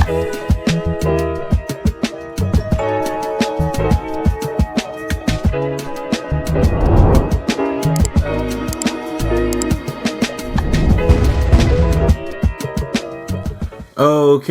Okay,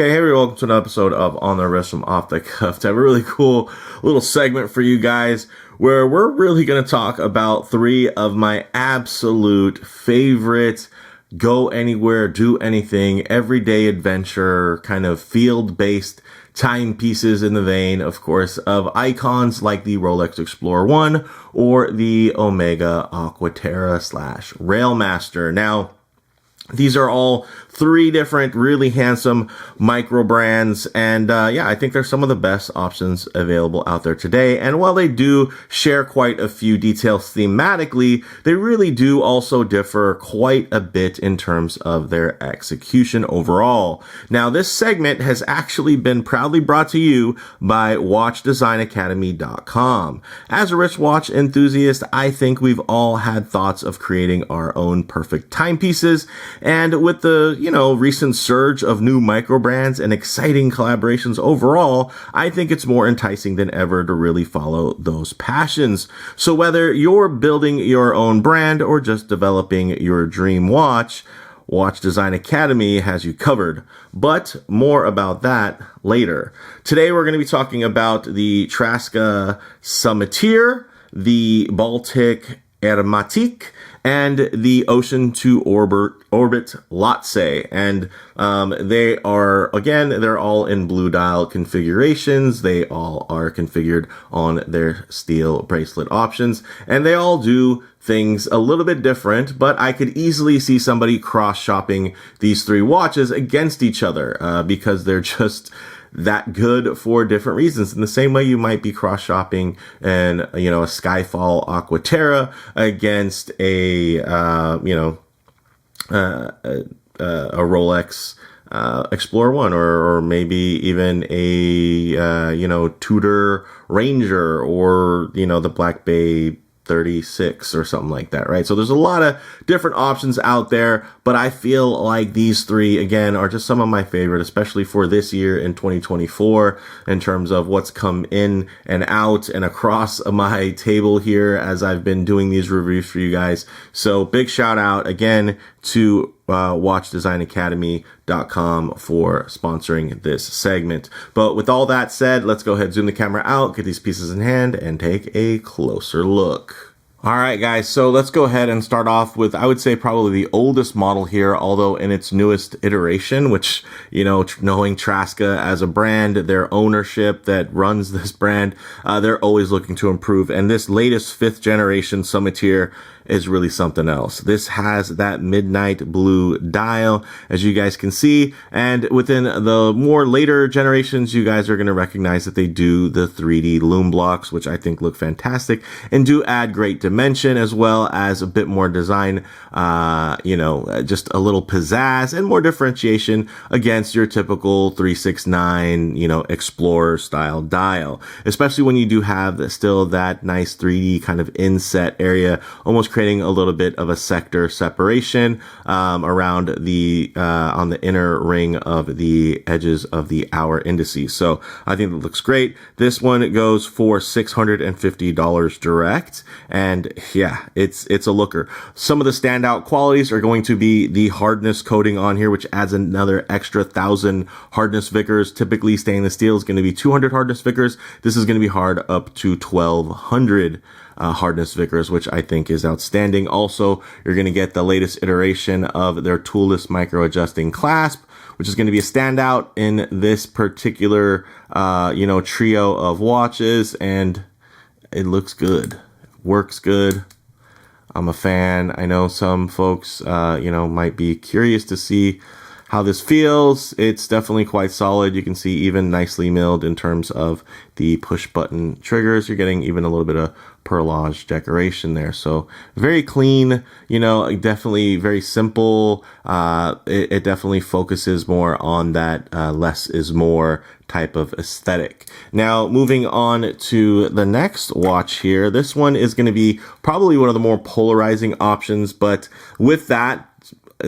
hey everyone, welcome to another episode of On the Wrist from Off the Cuff. I have a really cool little segment for you guys where we're really going to talk about three of my absolute favorite go anywhere, do anything, everyday adventure, kind of field-based timepieces in the vein, of course, of icons like the Rolex Explorer 1 or the Omega Aquaterra / Railmaster. Now, these are all three different really handsome micro brands, and yeah, I think they're some of the best options available out there today. And while they do share quite a few details thematically, they really do also differ quite a bit in terms of their execution overall. Now, this segment has actually been proudly brought to you by WatchDesignAcademy.com. As a wristwatch enthusiast, I think we've all had thoughts of creating our own perfect timepieces. And with the, recent surge of new micro brands and exciting collaborations overall, I think it's more enticing than ever to really follow those passions. So whether you're building your own brand or just developing your dream watch, Watch Design Academy has you covered. But more about that later. Today we're going to be talking about the Traska Summiteer, the Baltic Hermétique, and the Ocean to Orbit Lhotse. And they are, again, they're all in blue dial configurations. They all are configured on their steel bracelet options. And they all do things a little bit different, but I could easily see somebody cross-shopping these three watches against each other because they're just that good for different reasons. In the same way you might be cross-shopping and, a Skyfall Aquaterra against a Rolex Explorer 1 or maybe even a, Tudor Ranger or, the Black Bay 36 or something like that, right? So there's a lot of different options out there, but I feel like these three, again, are just some of my favorite, especially for this year in 2024, in terms of what's come in and out and across my table here as I've been doing these reviews for you guys. So big shout out again to WatchDesignAcademy.com for sponsoring this segment. But with all that said, let's go ahead, zoom the camera out, get these pieces in hand, and take a closer look. All right, guys, so let's go ahead and start off with, I would say, probably the oldest model here, although in its newest iteration, which, knowing Traska as a brand, their ownership that runs this brand, they're always looking to improve. And this latest 5th generation Summiteer is really something else. This has that midnight blue dial, as you guys can see, and within the more later generations, you guys are going to recognize that they do the 3D Lume blocks, which I think look fantastic and do add great dimension as well as a bit more design, just a little pizzazz and more differentiation against your typical 369, Explorer style dial, especially when you do have still that nice 3D kind of inset area, almost creating a little bit of a sector separation around the on the inner ring of the edges of the hour indices. So I think it looks great. This one goes for $650 direct, and yeah, it's a looker. Some of the standout qualities are going to be the hardness coating on here, which adds another extra 1,000 hardness Vickers. Typically stainless steel is going to be 200 hardness Vickers. This is going to be hard up to 1,200 hardness Vickers, which I think is outstanding. Also, you're going to get the latest iteration of their toolless micro adjusting clasp, which is going to be a standout in this particular, trio of watches, and it looks good, works good. I'm a fan. I know some folks, might be curious to see how this feels. It's definitely quite solid. You can see even nicely milled in terms of the push button triggers. You're getting even a little bit of perlage decoration there. So very clean, definitely very simple. It definitely focuses more on that less is more type of aesthetic. Now, moving on to the next watch here. This one is going to be probably one of the more polarizing options, but with that,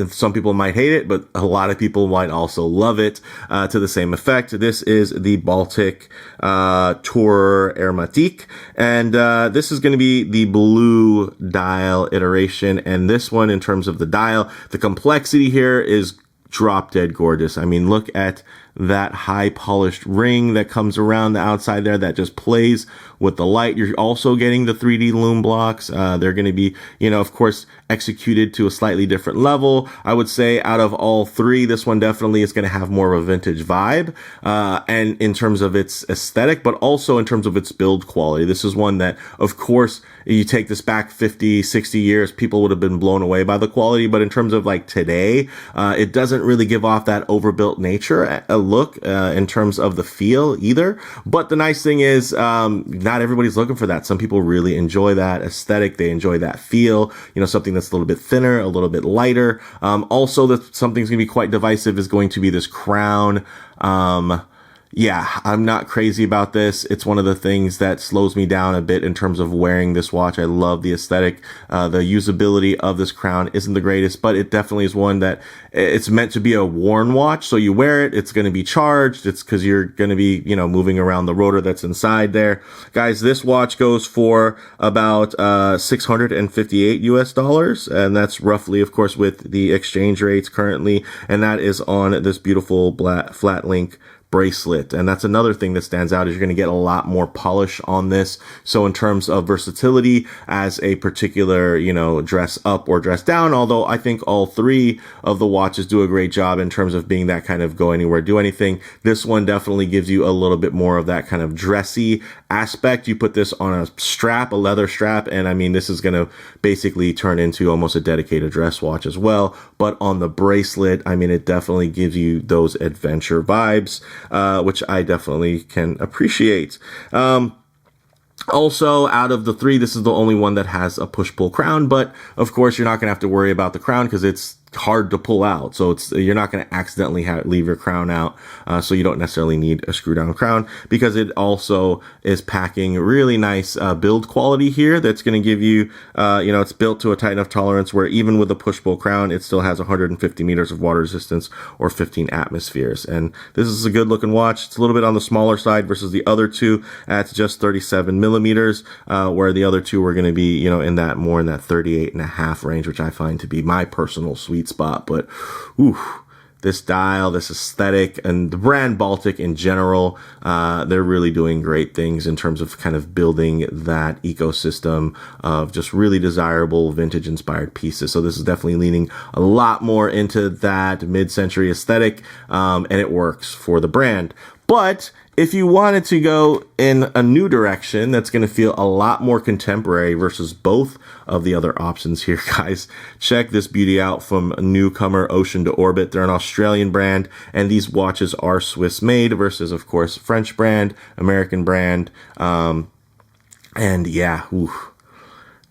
some people might hate it, but a lot of people might also love it to the same effect. This is the Baltic Hermétique, and this is going to be the blue dial iteration. And this one, in terms of the dial, the complexity here is drop dead gorgeous. I mean, look at that high polished ring that comes around the outside there that just plays with the light. You're also getting the 3D lume blocks. They're going to be, of course, executed to a slightly different level. I would say out of all three, this one definitely is going to have more of a vintage vibe, and in terms of its aesthetic, but also in terms of its build quality. This is one that, of course, you take this back 50, 60 years, people would have been blown away by the quality. But in terms of like today, it doesn't really give off that overbuilt nature look in terms of the feel either. But the nice thing is, not everybody's looking for that. Some people really enjoy that aesthetic. They enjoy that feel, something that's a little bit thinner, a little bit lighter. Also, that something's going to be quite divisive is going to be this crown. Yeah, I'm not crazy about this. It's one of the things that slows me down a bit in terms of wearing this watch. I love the aesthetic. The usability of this crown isn't the greatest, but it definitely is one that it's meant to be a worn watch. So you wear it, it's going to be charged. It's because you're going to be, moving around the rotor that's inside there. Guys, this watch goes for about $658 US, and that's roughly, of course, with the exchange rates currently, and that is on this beautiful flat link bracelet. And that's another thing that stands out, is you're going to get a lot more polish on this. So in terms of versatility as a particular, dress up or dress down, although I think all three of the watches do a great job in terms of being that kind of go anywhere, do anything. This one definitely gives you a little bit more of that kind of dressy aspect. You put this on a strap, a leather strap, and I mean, this is going to basically turn into almost a dedicated dress watch as well. But on the bracelet, I mean, it definitely gives you those adventure vibes, which I definitely can appreciate. Also, out of the three, this is the only one that has a push-pull crown, but of course, you're not going to have to worry about the crown because it's hard to pull out. So you're not going to accidentally leave your crown out. So you don't necessarily need a screw down crown, because it also is packing really nice build quality here. That's going to give you, it's built to a tight enough tolerance where even with a push pull crown, it still has 150 meters of water resistance or 15 atmospheres. And this is a good looking watch. It's a little bit on the smaller side versus the other two at just 37 millimeters, where the other two were going to be, in that 38.5 range, which I find to be my personal sweet spot. But this dial, this aesthetic, and the brand Baltic in general, they're really doing great things in terms of kind of building that ecosystem of just really desirable vintage inspired pieces. So this is definitely leaning a lot more into that mid-century aesthetic, and it works for the brand. But if you wanted to go in a new direction that's going to feel a lot more contemporary versus both of the other options here, guys, check this beauty out from newcomer Ocean to Orbit. They're an Australian brand, and these watches are Swiss made versus, of course, French brand, American brand. And yeah,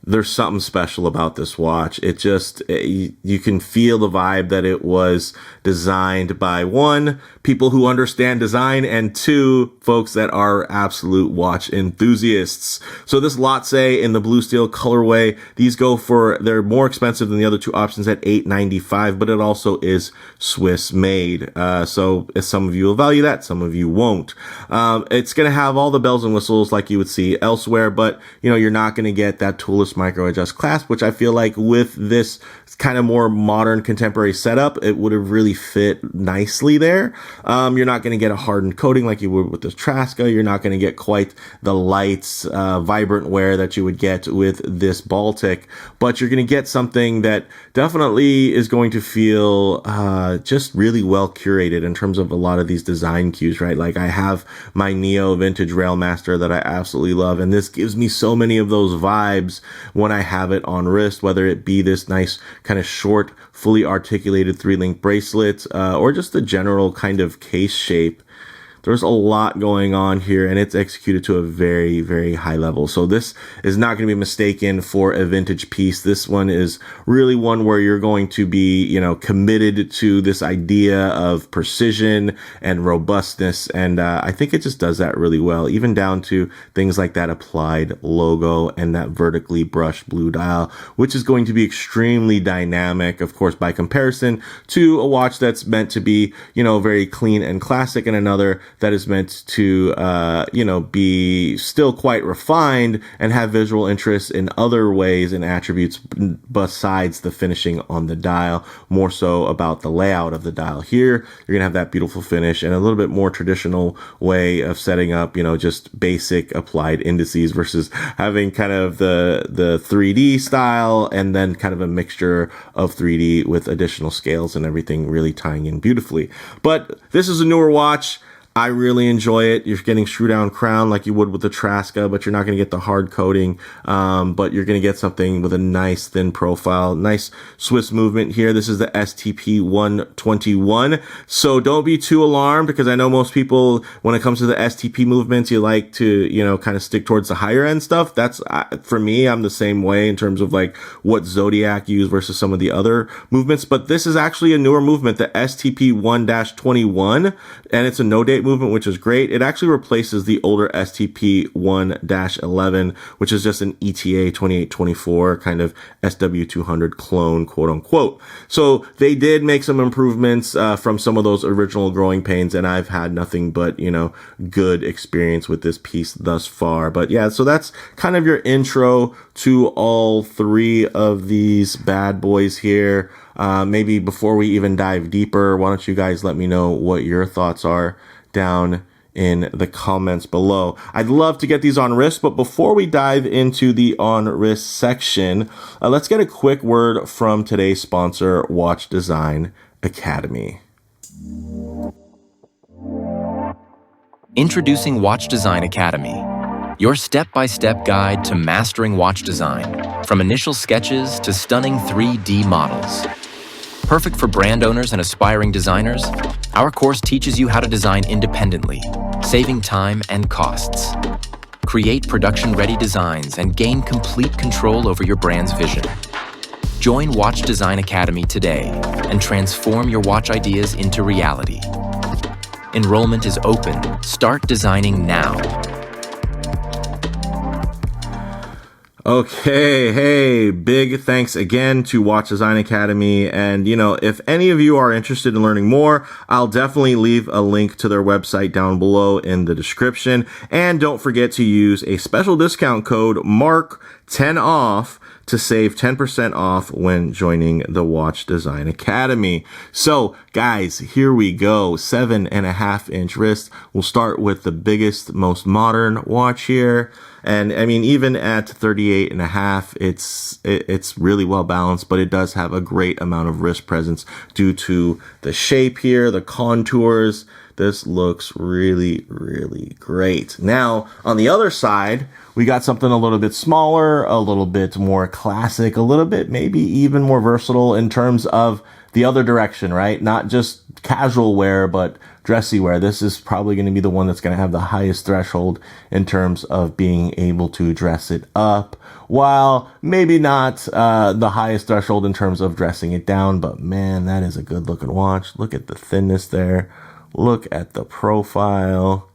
there's something special about this watch. It just, you can feel the vibe that it was designed by, one, people who understand design, and two, folks that are absolute watch enthusiasts. So this Lhotse in the blue steel colorway, these they're more expensive than the other two options at $895, but it also is Swiss made. So some of you will value that, some of you won't. It's going to have all the bells and whistles like you would see elsewhere, but you're not going to get that toolless micro adjust clasp, which I feel like with this kind of more modern contemporary setup, it would have really fit nicely there. You're not going to get a hardened coating like you would with the Traska. You're not going to get quite the lights, vibrant wear that you would get with this Baltic, but you're going to get something that definitely is going to feel just really well curated in terms of a lot of these design cues, right? Like I have my Neo Vintage Railmaster that I absolutely love, and this gives me so many of those vibes when I have it on wrist, whether it be this nice kind of short, fully articulated 3-link bracelet, or just the general kind of case shape. there's a lot going on here, and it's executed to a very, very high level. So this is not going to be mistaken for a vintage piece. This one is really one where you're going to be, you know, committed to this idea of precision and robustness. And I think it just does that really well, even down to things like that applied logo and that vertically brushed blue dial, which is going to be extremely dynamic, of course, by comparison to a watch that's meant to be, you know, very clean and classic, and another that is meant to, you know, be still quite refined and have visual interests in other ways and attributes besides the finishing on the dial, more so about the layout of the dial. Here, you're gonna have that beautiful finish and a little bit more traditional way of setting up, you know, just basic applied indices versus having kind of the 3D style and then kind of a mixture of 3D with additional scales and everything really tying in beautifully. But this is a newer watch. I really enjoy it. You're getting screw down crown like you would with the Traska, but you're not going to get the hard coating. But you're going to get something with a nice thin profile, nice Swiss movement here. This is the STP 121. So don't be too alarmed, because I know most people, when it comes to the STP movements, you like to, you know, kind of stick towards the higher end stuff. That's for me, I'm the same way in terms of like what Zodiac used versus some of the other movements. But this is actually a newer movement, the STP 1-21, and it's a no date movement, which is great. It actually replaces the older STP 1-11, which is just an ETA 2824 kind of SW200 clone, quote unquote. So they did make some improvements from some of those original growing pains, and I've had nothing but, you know, good experience with this piece thus far. But yeah, so that's kind of your intro to all three of these bad boys here. Maybe before we even dive deeper, why don't you guys let me know what your thoughts are down in the comments below. I'd love to get these on wrist, but before we dive into the on wrist section, let's get a quick word from today's sponsor, Watch Design Academy. Introducing Watch Design Academy, your step-by-step guide to mastering watch design, from initial sketches to stunning 3D models. Perfect for brand owners and aspiring designers, our course teaches you how to design independently, saving time and costs. Create production-ready designs and gain complete control over your brand's vision. Join Watch Design Academy today and transform your watch ideas into reality. Enrollment is open. Start designing now. Okay, hey, big thanks again to Watch Design Academy. And, you know, if any of you are interested in learning more, I'll definitely leave a link to their website down below in the description. And don't forget to use a special discount code MARK10OFF to save 10% off when joining the Watch Design Academy. So guys, here we go. 7.5-inch wrist. We'll start with the biggest, most modern watch here. And I mean, even at 38.5, it's really well balanced, but it does have a great amount of wrist presence due to the shape here, the contours. This looks really, really great. Now, on the other side, we got something a little bit smaller, a little bit more classic, a little bit maybe even more versatile in terms of the other direction, right? Not just casual wear, but dressy wear. This is probably going to be the one that's going to have the highest threshold in terms of being able to dress it up, while maybe not the highest threshold in terms of dressing it down. But man, that is a good looking watch. Look at the thinness there. Look at the profile.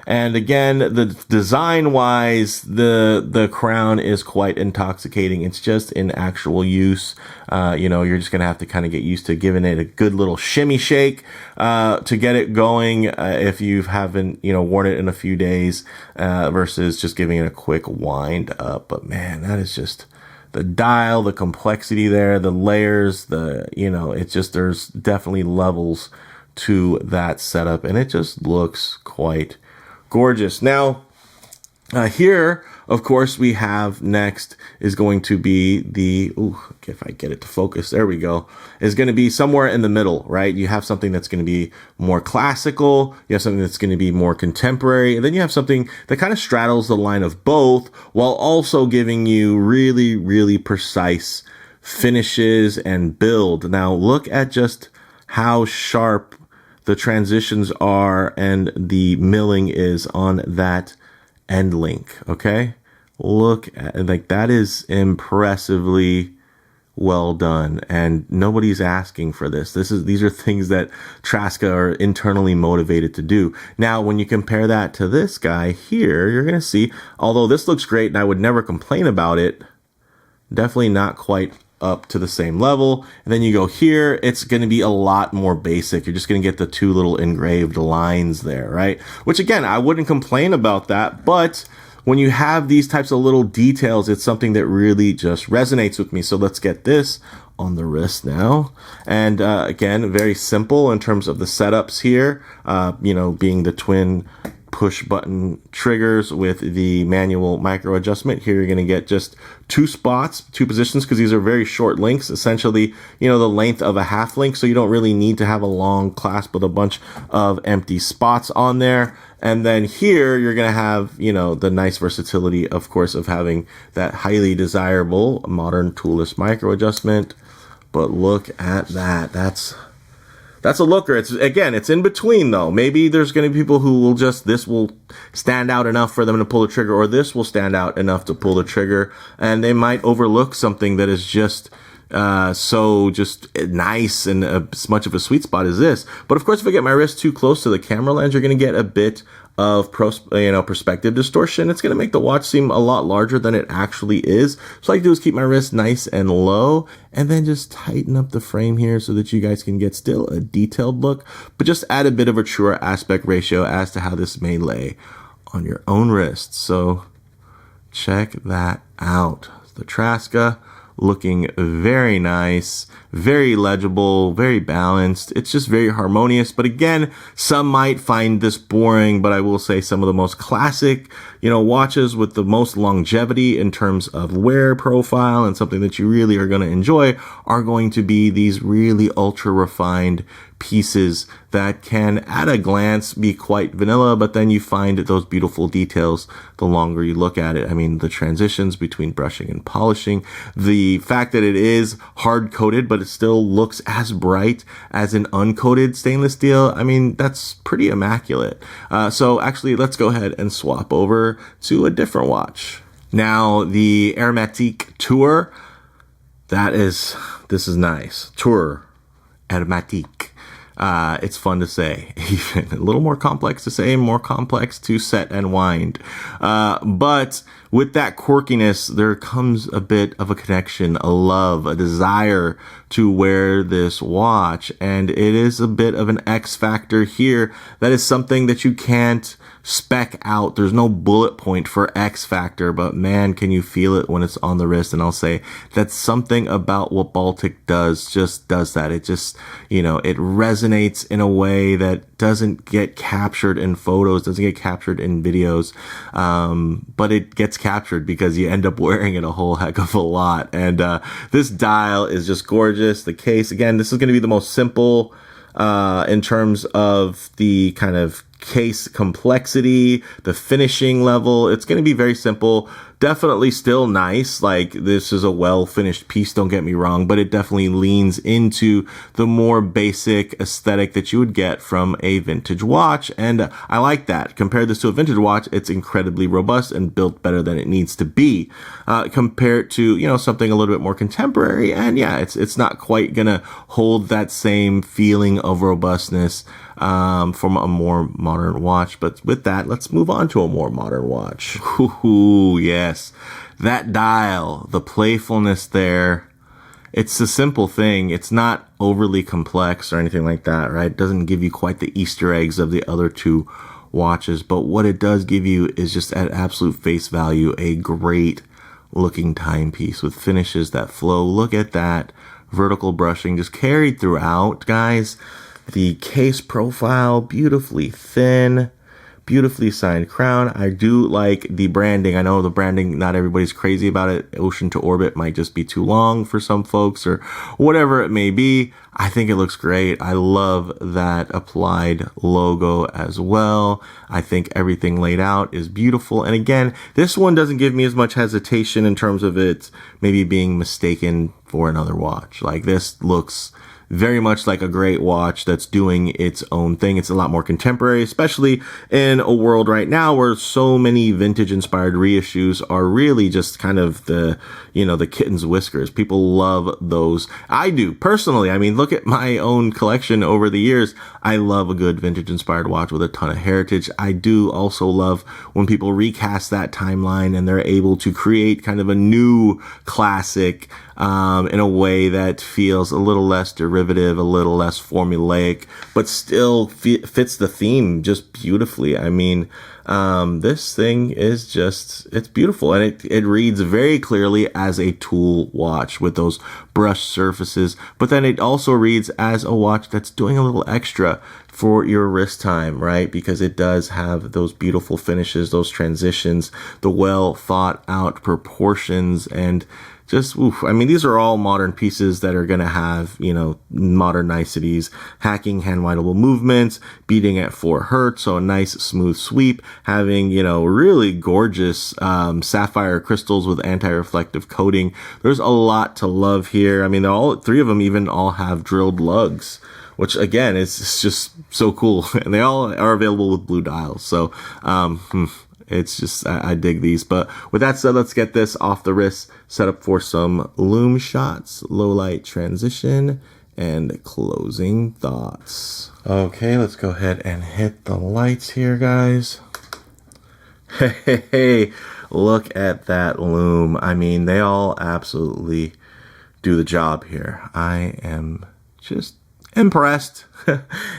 And again, the design wise, the crown is quite intoxicating. It's just in actual use. You know, you're just going to have to kind of get used to giving it a good little shimmy shake, to get it going, if you haven't, you know, worn it in a few days, versus just giving it a quick wind up. But man, that is just the dial, the complexity there, the layers, you know, it's just, there's definitely levels to that setup, and it just looks quite gorgeous. Now, here, of course, we have next is going to be the, if I get it to focus, there we go, is going to be somewhere in the middle, right? You have something that's going to be more classical, you have something that's going to be more contemporary, and then you have something that kind of straddles the line of both, while also giving you really, really precise finishes and build. Now, look at just how sharp the transitions are and the milling is on that end link. Okay. Look at, like, that is impressively well done, and nobody's asking for this. These are things that Traska are internally motivated to do. Now, when you compare that to this guy here, you're going to see, although this looks great and I would never complain about it, definitely not quite up to the same level. And then you go here, it's going to be a lot more basic. You're just going to get the two little engraved lines there, right? Which again, I wouldn't complain about that, but when you have these types of little details, it's something that really just resonates with me. So let's get this on the wrist now. And again, very simple in terms of the setups here, being the twin push button triggers with the manual micro adjustment. Here you're going to get just two spots, two positions, because these are very short links, essentially, the length of a half link. So you don't really need to have a long clasp with a bunch of empty spots on there. And then here you're going to have, the nice versatility, of course, of having that highly desirable modern toolless micro adjustment. But look at that. That's a looker. It's in between though. Maybe there's going to be people who will this will stand out enough for them to pull the trigger, or this will stand out enough to pull the trigger, and they might overlook something that is just so just nice and as much of a sweet spot as this. But of course, if I get my wrist too close to the camera lens, you're going to get a bit of perspective distortion. It's going to make the watch seem a lot larger than it actually is. So all I do is keep my wrist nice and low, and then just tighten up the frame here so that you guys can get still a detailed look, but just add a bit of a truer aspect ratio as to how this may lay on your own wrist. So check that out. The Traska, looking very nice, very legible, very balanced. It's just very harmonious. But again, some might find this boring, but I will say some of the most classic, watches with the most longevity in terms of wear profile and something that you really are going to enjoy are going to be these really ultra refined pieces that can at a glance be quite vanilla, but then you find those beautiful details the longer you look at it. I mean, the transitions between brushing and polishing, the fact that it is hard coated, but it still looks as bright as an uncoated stainless steel. I mean, that's pretty immaculate. So actually, let's go ahead and swap over to a different watch. Now, the Hermétique Tour, this is nice. Tour Hermétique. It's fun to say, even a little more complex to say, more complex to set and wind. But with that quirkiness, there comes a bit of a connection, a love, a desire to wear this watch. And it is a bit of an X factor here. That is something that you can't spec out. There's no bullet point for X factor, but man, can you feel it when it's on the wrist. And I'll say that's something about what Baltic does that. It just, it resonates in a way that doesn't get captured in photos, doesn't get captured in videos. But it gets captured because you end up wearing it a whole heck of a lot. And, this dial is just gorgeous. The case, again, this is going to be the most simple, in terms of the kind of case complexity, the finishing level. It's going to be very simple. Definitely still nice. Like, this is a well finished piece, don't get me wrong, but it definitely leans into the more basic aesthetic that you would get from a vintage watch. And I like that. Compare this to a vintage watch, it's incredibly robust and built better than it needs to be. Compared to, something a little bit more contemporary. And yeah, it's not quite going to hold that same feeling of robustness from a more modern watch. But with that, let's move on to a more modern watch. Ooh, yes. That dial, the playfulness there. It's a simple thing. It's not overly complex or anything like that, right? It doesn't give you quite the Easter eggs of the other two watches. But what it does give you is just at absolute face value, a great looking timepiece with finishes that flow. Look at that vertical brushing just carried throughout, guys. The case profile, beautifully thin, beautifully signed crown. I do like the branding. I know the branding, not everybody's crazy about it. Ocean to Orbit might just be too long for some folks or whatever it may be. I think it looks great. I love that applied logo as well. I think everything laid out is beautiful. And again, this one doesn't give me as much hesitation in terms of it maybe being mistaken for another watch. Like, this looks very much like a great watch that's doing its own thing. It's a lot more contemporary, especially in a world right now where so many vintage inspired reissues are really just kind of the kitten's whiskers. People love those. I do personally. I mean, look at my own collection over the years. I love a good vintage inspired watch with a ton of heritage. I do also love when people recast that timeline and they're able to create kind of a new classic in a way that feels a little less derivative, a little less formulaic, but still fits the theme just beautifully. I mean, this thing is just, it's beautiful, and it reads very clearly as a tool watch with those brushed surfaces, but then it also reads as a watch that's doing a little extra for your wrist time, right? Because it does have those beautiful finishes, those transitions, the well thought out proportions, and just, oof. I mean, these are all modern pieces that are going to have, modern niceties, hacking hand-windable movements, beating at 4 hertz, so a nice smooth sweep, having, really gorgeous sapphire crystals with anti-reflective coating. There's a lot to love here. I mean, all 3 of them even all have drilled lugs, which again is just so cool. And they all are available with blue dials. So, it's just, I dig these. But with that said, let's get this off the wrist, set up for some Lume shots, low light transition, and closing thoughts. Okay, let's go ahead and hit the lights here, guys. Hey, look at that Lume. I mean, they all absolutely do the job here. I am just impressed.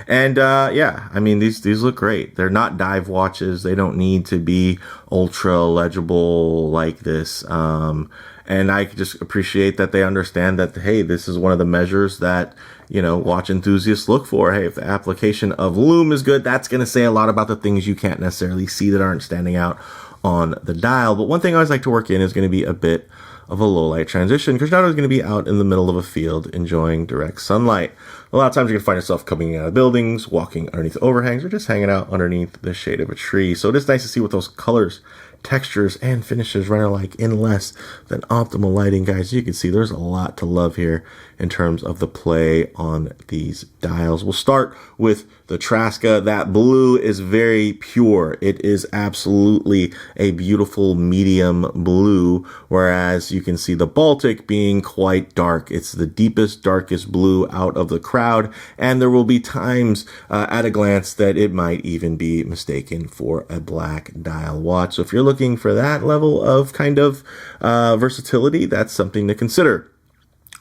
And yeah, I mean, these look great. They're not dive watches. They don't need to be ultra legible like this. And I just appreciate that they understand that, hey, this is one of the measures that, watch enthusiasts look for. Hey, if the application of Lume is good, that's going to say a lot about the things you can't necessarily see that aren't standing out on the dial. But one thing I always like to work in is going to be a bit of a low light transition, because you're not always going to be out in the middle of a field enjoying direct sunlight. A lot of times you can find yourself coming out of buildings, walking underneath overhangs, or just hanging out underneath the shade of a tree. So it is nice to see what those colors, textures, and finishes run like in less than optimal lighting, guys. You can see there's a lot to love here in terms of the play on these dials. We'll start with the Traska. That blue is very pure. It is absolutely a beautiful medium blue, whereas you can see the Baltic being quite dark. It's the deepest, darkest blue out of the crowd, and there will be times at a glance that it might even be mistaken for a black dial watch. So if you're looking for that level of kind of versatility, that's something to consider.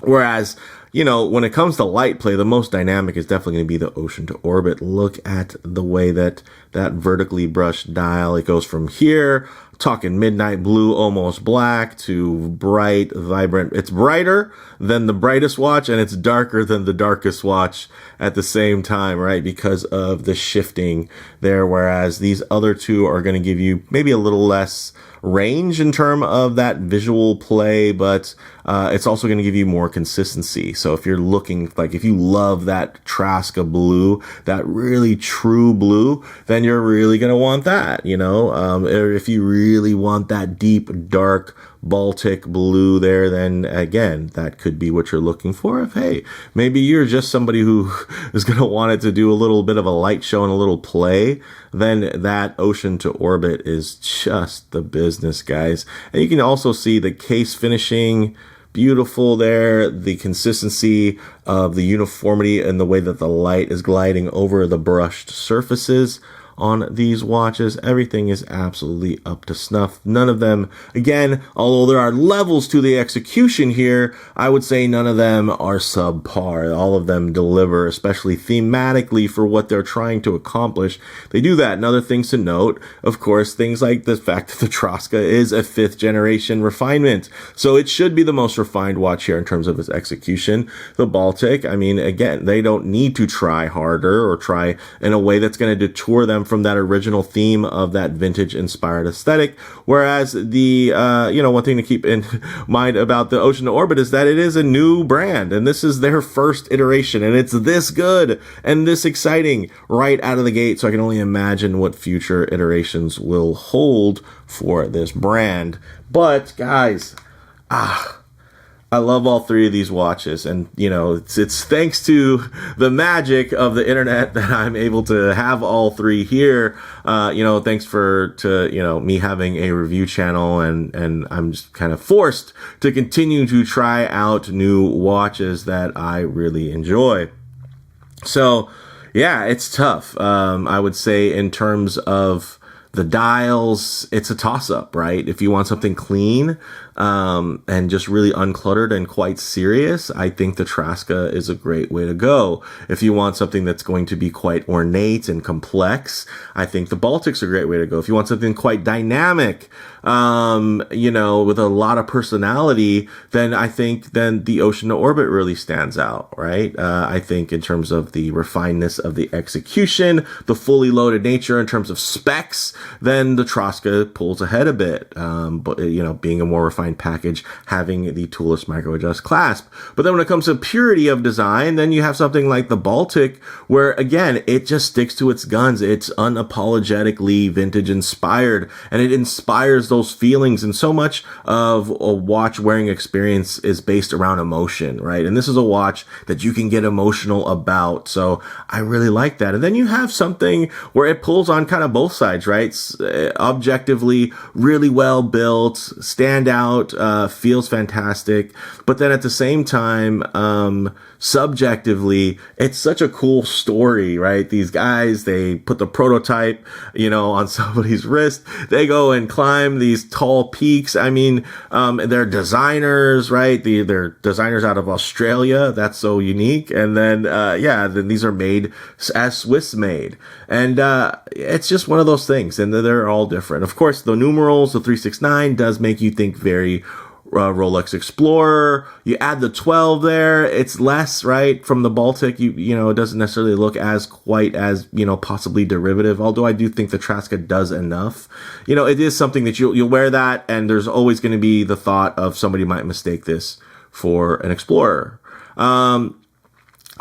Whereas, when it comes to light play, the most dynamic is definitely going to be the Ocean to Orbit. Look at the way that vertically brushed dial, it goes from here, talking midnight blue, almost black, to bright, vibrant. It's brighter than the brightest watch, and it's darker than the darkest watch at the same time, right? Because of the shifting there. Whereas these other two are going to give you maybe a little less range in terms of that visual play, but it's also going to give you more consistency. So if you're looking, if you love that Traska blue, that really true blue, then you're really going to want that, or if you really want that deep, dark Baltic blue there, then again, that could be what you're looking for. If, hey, maybe you're just somebody who is going to want it to do a little bit of a light show and a little play, then that Ocean to Orbit is just the business, guys. And you can also see the case finishing, beautiful there, the consistency of the uniformity and the way that the light is gliding over the brushed surfaces on these watches. Everything is absolutely up to snuff. None of them, again, although there are levels to the execution here, I would say none of them are subpar. All of them deliver, especially thematically for what they're trying to accomplish. They do that. And other things to note, of course, things like the fact that the Traska is a 5th generation refinement. So it should be the most refined watch here in terms of its execution. The Baltic, I mean, again, they don't need to try harder or try in a way that's going to detour them from that original theme of that vintage inspired aesthetic. Whereas the, one thing to keep in mind about the Ocean to Orbit is that it is a new brand, and this is their first iteration, and it's this good and this exciting right out of the gate. So I can only imagine what future iterations will hold for this brand. But guys, I love all three of these watches, and you know, it's thanks to the magic of the internet that I'm able to have all three here. You know, thanks to me having a review channel, and I'm just kind of forced to continue to try out new watches that I really enjoy. So yeah, it's tough. I would say in terms of the dials, it's a toss-up, right? If you want something clean and just really uncluttered and quite serious, I think the Traska is a great way to go. If you want something that's going to be quite ornate and complex, I think the Baltic's a great way to go. If you want something quite dynamic, you know, with a lot of personality, then I think the Ocean to Orbit really stands out, right? I think in terms of the refinedness of the execution, the fully loaded nature in terms of specs, then the Traska pulls ahead a bit. But you know, being a more refined package, having the toolless micro adjust clasp. But then when it comes to purity of design, then you have something like the Baltic, where again, it just sticks to its guns. It's unapologetically vintage inspired, and it inspires those feelings. And so much of a watch wearing experience is based around emotion, right? And this is a watch that you can get emotional about. So I really like that. And then you have something where it pulls on kind of both sides, right? It's objectively really well built, stand out, feels fantastic. But then at the same time, subjectively, it's such a cool story, right? These guys, they put the prototype, you know, on somebody's wrist. They go and climb these tall peaks. I mean, they're designers, right? They're designers out of Australia. That's so unique. And then, then these are made as Swiss made. And, it's just one of those things. And they're all different. Of course, the numerals, the 369 does make you think very Rolex Explorer. You add the 12 there, it's less, right, from the Baltic. You know, it doesn't necessarily look as quite as, you know, possibly derivative, although I do think the Traska does enough. You know, it is something that you'll wear that, and there's always going to be the thought of somebody might mistake this for an Explorer.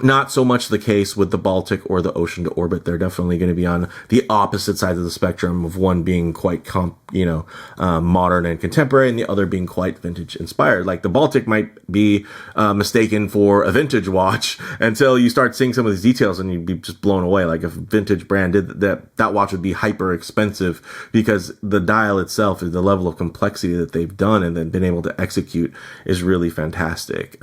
Not so much the case with the Baltic or the Ocean to Orbit. They're definitely going to be on the opposite sides of the spectrum, of one being quite modern and contemporary, and the other being quite vintage inspired. Like the Baltic might be mistaken for a vintage watch until you start seeing some of these details, and you'd be just blown away. Like if a vintage brand did that watch would be hyper expensive, because the dial itself, the level of complexity that they've done and then been able to execute, is really fantastic.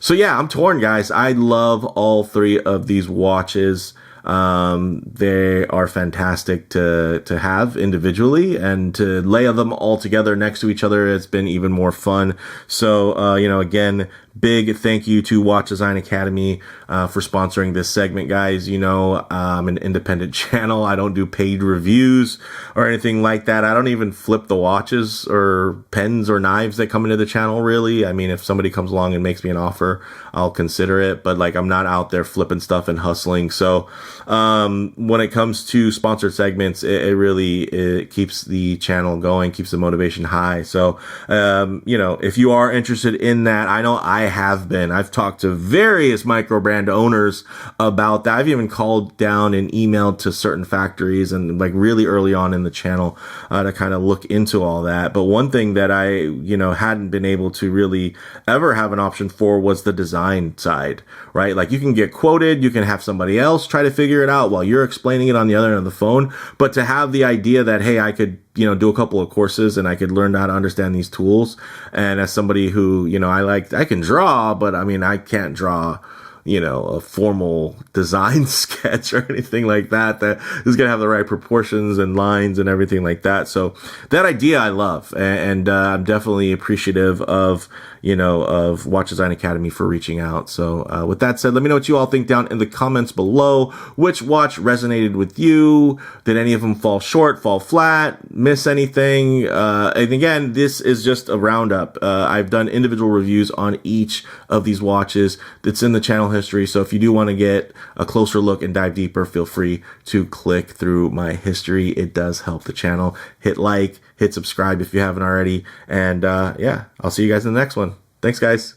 So yeah, I'm torn, guys. I love all three of these watches. They are fantastic to have individually, and to lay them all together next to each other, it's been even more fun. So, again, big thank you to Watch Design Academy for sponsoring this segment, guys. You know, I'm an independent channel. I don't do paid reviews or anything like that. I don't even flip the watches or pens or knives that come into the channel, really. I mean, if somebody comes along and makes me an offer, I'll consider it. But like, I'm not out there flipping stuff and hustling. So when it comes to sponsored segments, it keeps the channel going, keeps the motivation high. So, if you are interested in that, I know I've talked to various Microbrand owners about that. I've even called down and emailed to certain factories, and like really early on in the channel, to kind of look into all that. But one thing that I, hadn't been able to really ever have an option for was the design side, right? Like you can get quoted, you can have somebody else try to figure it out while you're explaining it on the other end of the phone. But to have the idea that, hey, I could, do a couple of courses and I could learn how to understand these tools. And as somebody who, I can draw, but I mean, I can't draw, a formal design sketch or anything like that is going to have the right proportions and lines and everything like that. So that idea I love, and I'm definitely appreciative of, of Watch Design Academy for reaching out. So with that said, let me know what you all think down in the comments below. Which watch resonated with you? Did any of them fall short, fall flat, miss anything? And again, this is just a roundup. I've done individual reviews on each of these watches. It's in the channel history. So if you do want to get a closer look and dive deeper, feel free to click through my history. It does help the channel. Hit like, hit subscribe if you haven't already. And I'll see you guys in the next one. Thanks, guys.